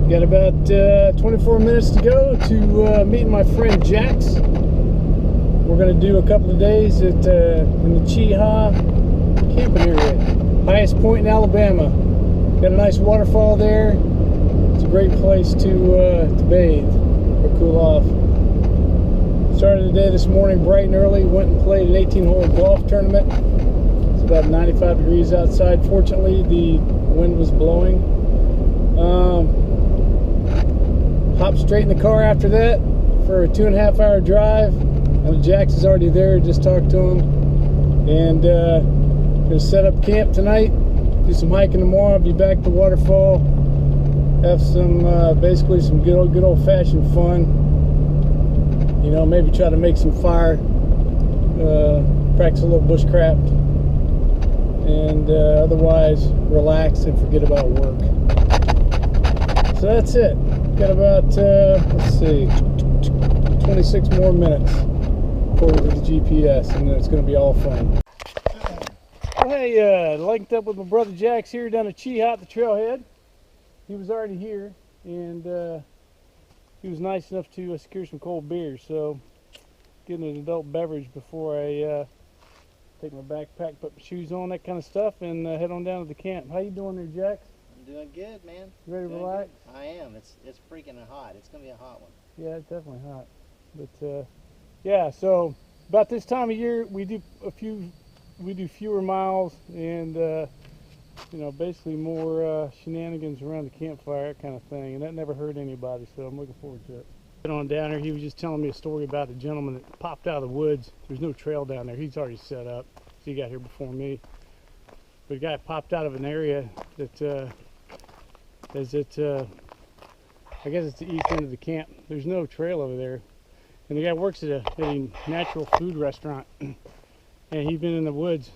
Got about 24 minutes to go to meeting my friend Jaxx. We're going to do a couple of days in the Cheaha camping area. Highest point in Alabama. Got a nice waterfall there. It's a great place to bathe or cool off. Started the day this morning bright and early. Went and played an 18-hole golf tournament. It's about 95 degrees outside. Fortunately, the wind was blowing. Hopped straight in the car after that for a 2.5-hour drive. Jaxx is already there. Just talked to him. And gonna set up camp tonight. Do some hiking tomorrow. Be back at the waterfall. Have some basically some good old-fashioned fun. You know, maybe try to make some fire. Practice a little bushcraft. And otherwise relax and forget about work. So that's it. Got about let's see, 26 more minutes according to the GPS, and then it's going to be all fun. Well, hey, linked up with my brother Jaxx here down at Cheaha at the trailhead. He was already here, and he was nice enough to secure some cold beer. So getting an adult beverage before I take my backpack, put my shoes on, that kind of stuff, and head on down to the camp. How you doing there, Jaxx? I'm doing good, man. You ready to relax? Good. I am. It's freaking hot. It's gonna be a hot one. Yeah, it's definitely hot. But yeah, so about this time of year we do fewer miles and you know, basically more shenanigans around the campfire, that kind of thing, and that never hurt anybody, so I'm looking forward to it. On down there, he was just telling me a story about a gentleman that popped out of the woods. There's no trail down there. He's already set up, so he got here before me. But a guy popped out of an area that I guess it's the east end of the camp. There's no trail over there, and the guy works at a natural food restaurant, and he's been in the woods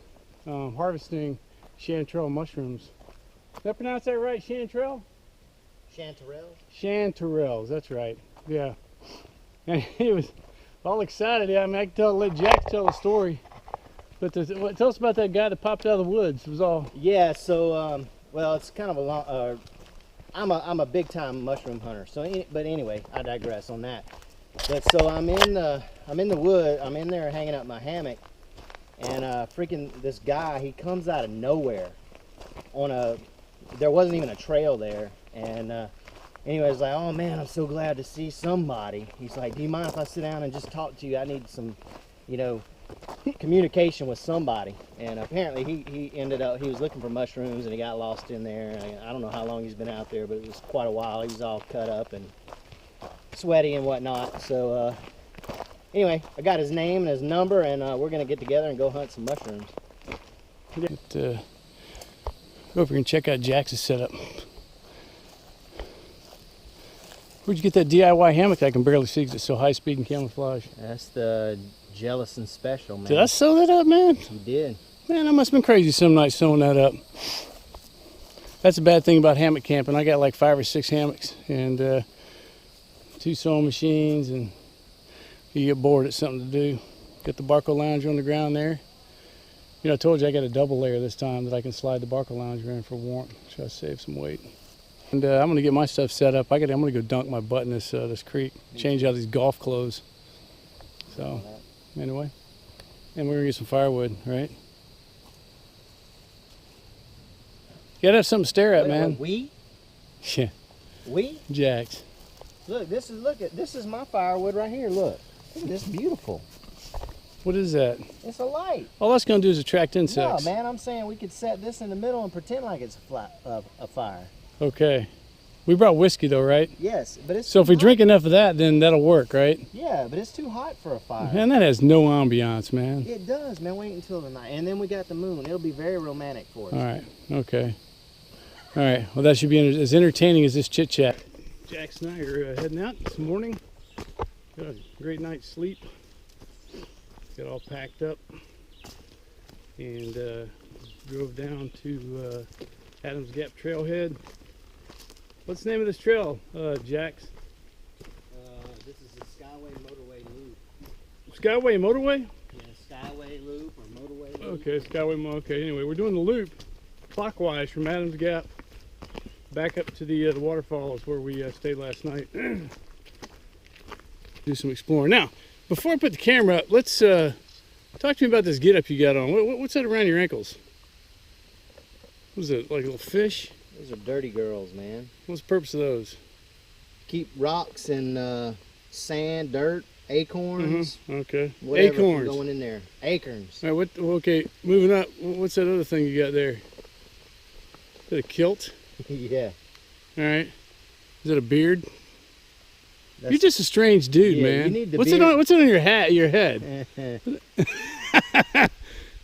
harvesting chanterelle mushrooms. Did I pronounce that right? Chanterelle? Chanterelles? Chanterelles, that's right. Yeah. And he was all excited. I mean, I can let Jaxx tell the story. But tell us about that guy that popped out of the woods. It was all. Yeah. So, well, it's kind of a long. I'm a big time mushroom hunter. So, but anyway, I digress on that. But so I'm in the wood. I'm in there hanging out my hammock, and freaking this guy. He comes out of nowhere. There wasn't even a trail there, and anyway, I was like, oh man, I'm so glad to see somebody. He's like, do you mind if I sit down and just talk to you? I need some, you know, communication with somebody. And apparently he ended up, he was looking for mushrooms and he got lost in there. I don't know how long he's been out there, but it was quite a while. He was all cut up and sweaty and whatnot. So anyway, I got his name and his number, and we're gonna get together and go hunt some mushrooms. Go over and check out Jaxx's setup. Where'd you get that DIY hammock I can barely see because it's so high speed and camouflage? That's the Jellison Special, man. Did I sew that up, man? You did. Man, I must have been crazy some night sewing that up. That's a bad thing about hammock camping. I got like 5 or 6 hammocks and 2 sewing machines, and you get bored, it's something to do. Got the Barco Lounger on the ground there. You know, I told you I got a double layer this time that I can slide the Barco Lounger in for warmth. Try to save some weight. And I'm gonna get my stuff set up. I'm gonna go dunk my butt in this creek, change out these golf clothes. So anyway, and we're gonna get some firewood, right? You gotta have something to stare at, man. We? Yeah. We? Jaxx. Look, this is my firewood right here. Look at this, beautiful. What is that? It's a light. All that's gonna do is attract insects. No, man, I'm saying we could set this in the middle and pretend like it's a fire. Okay. We brought whiskey though, right? Yes, but it's so if we drink enough of that, then that'll work, right? Yeah, but it's too hot for a fire. Man, that has no ambiance, man. It does, man. Wait until the night, and then we got the moon. It'll be very romantic for us. All right. Okay. All right. Well, that should be as entertaining as this chit chat. Jaxx and I are heading out this morning. Got a great night's sleep. Got all packed up and drove down to Adams Gap Trailhead. What's the name of this trail, Jaxx? This is the Skyway Motorway Loop. Skyway Motorway? Yeah, Skyway Loop or Motorway Loop. Okay, Skyway. Okay, anyway, we're doing the loop clockwise from Adams Gap back up to the waterfalls where we stayed last night. Do some exploring. Now, before I put the camera up, let's talk to me about this get-up you got on. What's that around your ankles? What is it, like a little fish? Those are dirty girls, man. What's the purpose of those? Keep rocks and sand, dirt, acorns. Okay. Whatever Acorns. going in there. Acorns. All right, okay, moving up. What's that other thing you got there? Is it a kilt? Yeah. All right. Is it a beard? That's, You're just a strange dude, yeah, man. You need the What's beard. it on your hat? Your head?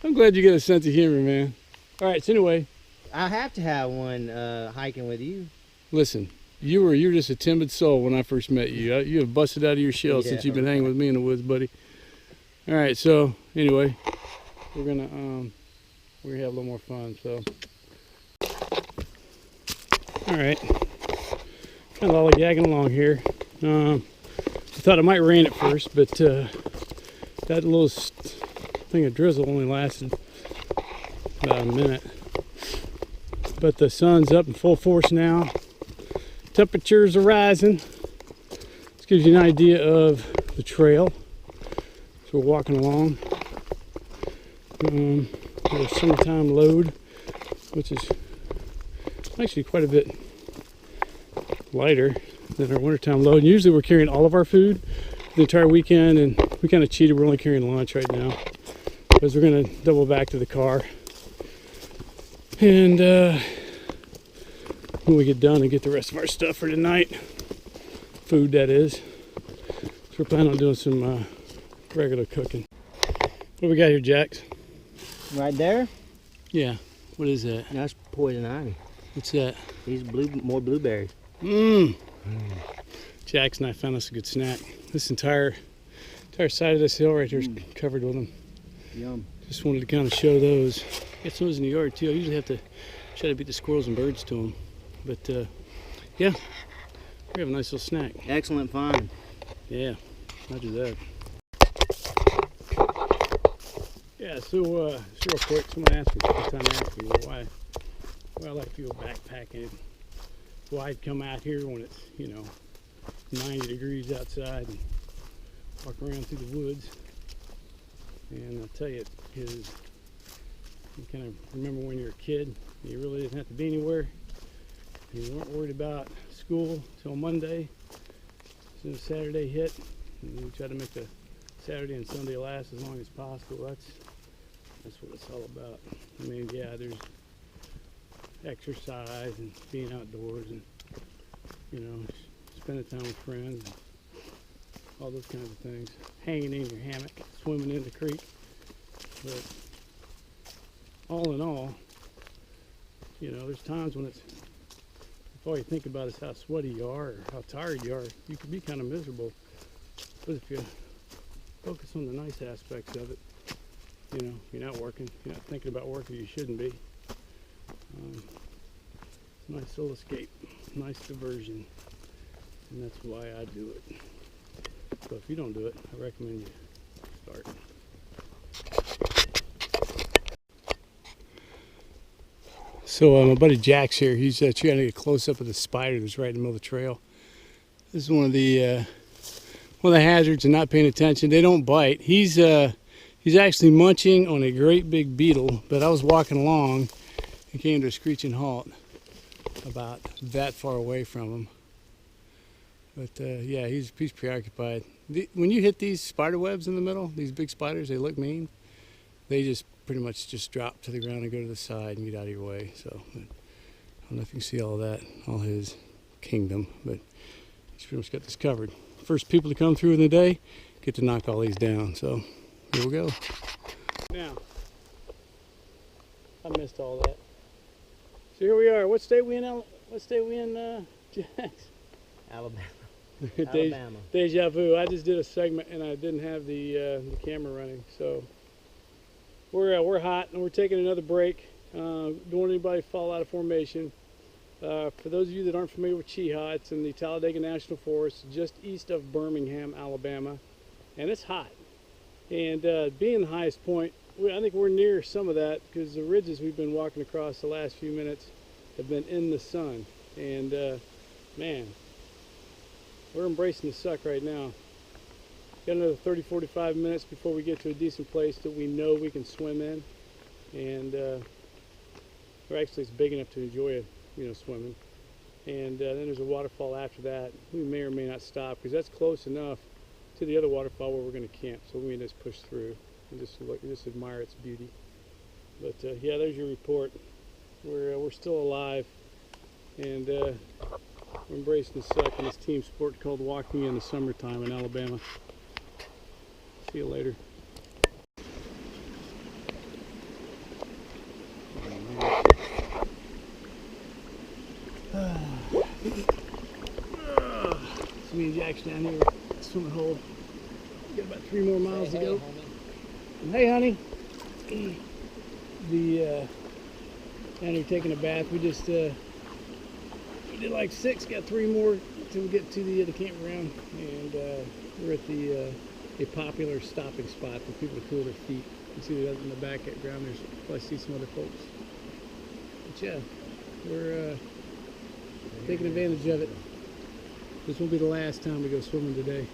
I'm glad you get a sense of humor, man. All right. So anyway, I have to have one hiking with you. listen. You were just a timid soul when I first met you. You have busted out of your shell since you've been hanging with me in the woods, buddy. All right. So anyway, we're gonna have a little more fun. So all right. Kind of lollygagging along here. I thought it might rain at first, but that little thing of drizzle only lasted about a minute. But the sun's up in full force now. Temperatures are rising. This gives you an idea of the trail. So we're walking along. Our summertime load, which is actually quite a bit lighter than our wintertime load. And usually we're carrying all of our food the entire weekend, and we kind of cheated. We're only carrying lunch right now because we're going to double back to the car. And when we get done and get the rest of our stuff for tonight, food that is, so we're planning on doing some regular cooking. What do we got here, Jaxx? Right there? Yeah. What is that? That's poison ivy. What's that? These more blueberries. Jaxx and I found us a good snack. This entire side of this hill right here is covered with them. Yum. Just wanted to kind of show those. Got some of those in the yard too. I usually have to try to beat the squirrels and birds to them. But yeah, we have a nice little snack. Excellent find. Yeah, roger that. Yeah, so real quick, someone asked me sometime asking me why I like to go backpacking. Why I'd come out here when it's, 90 degrees outside and walk around through the woods. And I'll tell you, because you kind of remember when you're a kid, you really didn't have to be anywhere. And you weren't worried about school till Monday. As soon as Saturday hit, and you try to make the Saturday and Sunday last as long as possible. That's what it's all about. I mean, yeah, there's exercise and being outdoors and, spending time with friends and all those kinds of things. Hanging in your hammock, swimming in the creek. But all in all, there's times when if all you think about is how sweaty you are or how tired you are, you can be kind of miserable. But if you focus on the nice aspects of it, you're not working, you're not thinking about work that you shouldn't be. It's a nice little escape, nice diversion, and that's why I do it. So if you don't do it, I recommend you start. So my buddy Jaxx here, he's trying to get a close up of the spider that's right in the middle of the trail. This is one of the hazards of not paying attention. They don't bite. He's actually munching on a great big beetle, but I was walking along and came to a screeching halt about that far away from him. But yeah, he's preoccupied. When you hit these spider webs in the middle, these big spiders, they look mean. They just pretty much just drop to the ground and go to the side and get out of your way. So I don't know if you can see all that, all his kingdom, but he's pretty much got this covered. First people to come through in the day get to knock all these down. So here we go. Now, I missed all that. So here we are. What state we in? Jaxx? Alabama. Alabama. Deja vu. I just did a segment and I didn't have the camera running, so we're hot and we're taking another break. Don't want anybody to fall out of formation. For those of you that aren't familiar with Cheaha, it's in the Talladega National Forest, just east of Birmingham, Alabama, and it's hot. And being the highest point, I think we're near some of that because the ridges we've been walking across the last few minutes have been in the sun. And man, we're embracing the suck right now. Got another 30-45 minutes before we get to a decent place that we know we can swim in, and or actually it's big enough to enjoy it, swimming. And then there's a waterfall after that. We may or may not stop because that's close enough to the other waterfall where we're going to camp, so we can just push through and just admire its beauty. But yeah, there's your report. We're still alive, and we're embracing the suck in this team sport called walking in the summertime in Alabama. See you later. So me and Jaxx down here, swimming hole. Got about 3 more miles to go. And hey, honey. Down here taking a bath. We just we did like 6. Got 3 more till we get to the campground, and we're at a popular stopping spot for people to cool their feet. You can see that in the background. There's probably see some other folks. But yeah, we're taking advantage of it. This won't be the last time we go swimming today.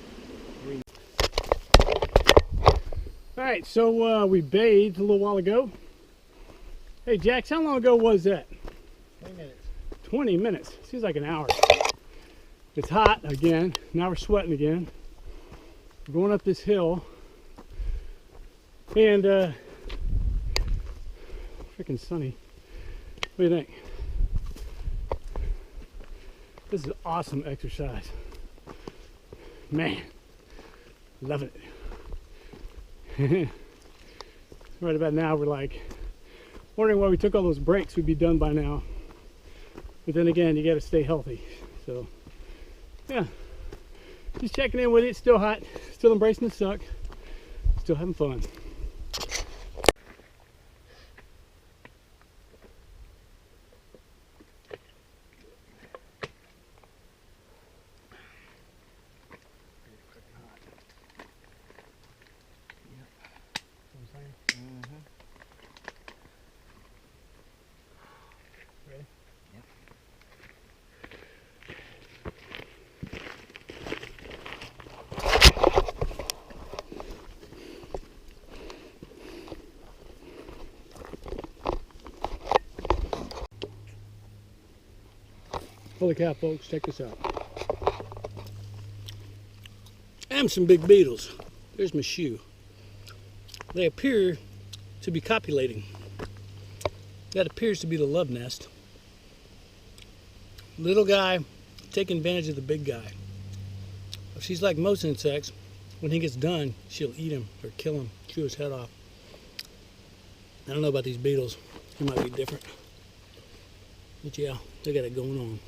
Alright, so we bathed a little while ago. Hey Jaxx, how long ago was that? 20 minutes. 20 minutes. Seems like an hour. It's hot again. Now we're sweating again. We're going up this hill. And freaking sunny. What do you think? This is awesome exercise. Man, loving it. Right about now we're like wondering why we took all those breaks. We'd be done by now. But then again, you got to stay healthy. So yeah, just checking in with it. It's still hot, still embracing the suck, still having fun. Holy cow, folks, check this out. And some big beetles. There's my shoe. They appear to be copulating. That appears to be the love nest. Little guy taking advantage of the big guy. She's like most insects. When he gets done, she'll eat him or kill him, chew his head off. I don't know about these beetles. He might be different. But yeah, they got it going on.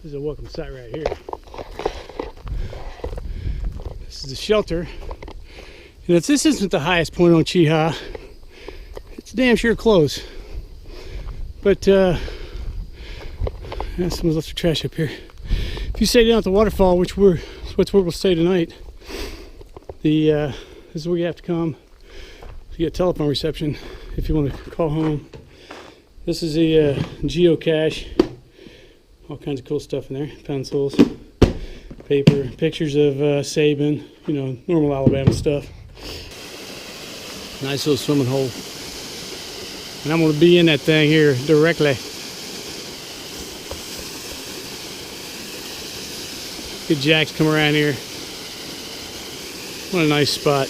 This is a welcome site right here. This is the shelter. And if this isn't the highest point on Cheaha, it's damn sure close. But yeah, someone's left their trash up here. If you stay down at the waterfall, which that's where we'll stay tonight, this is where you have to come to get telephone reception if you want to call home. This is a geocache. All kinds of cool stuff in there. Pencils, paper, pictures of Sabin, normal Alabama stuff. Nice little swimming hole. And I'm going to be in that thing here directly. Good Jaxx come around here. What a nice spot.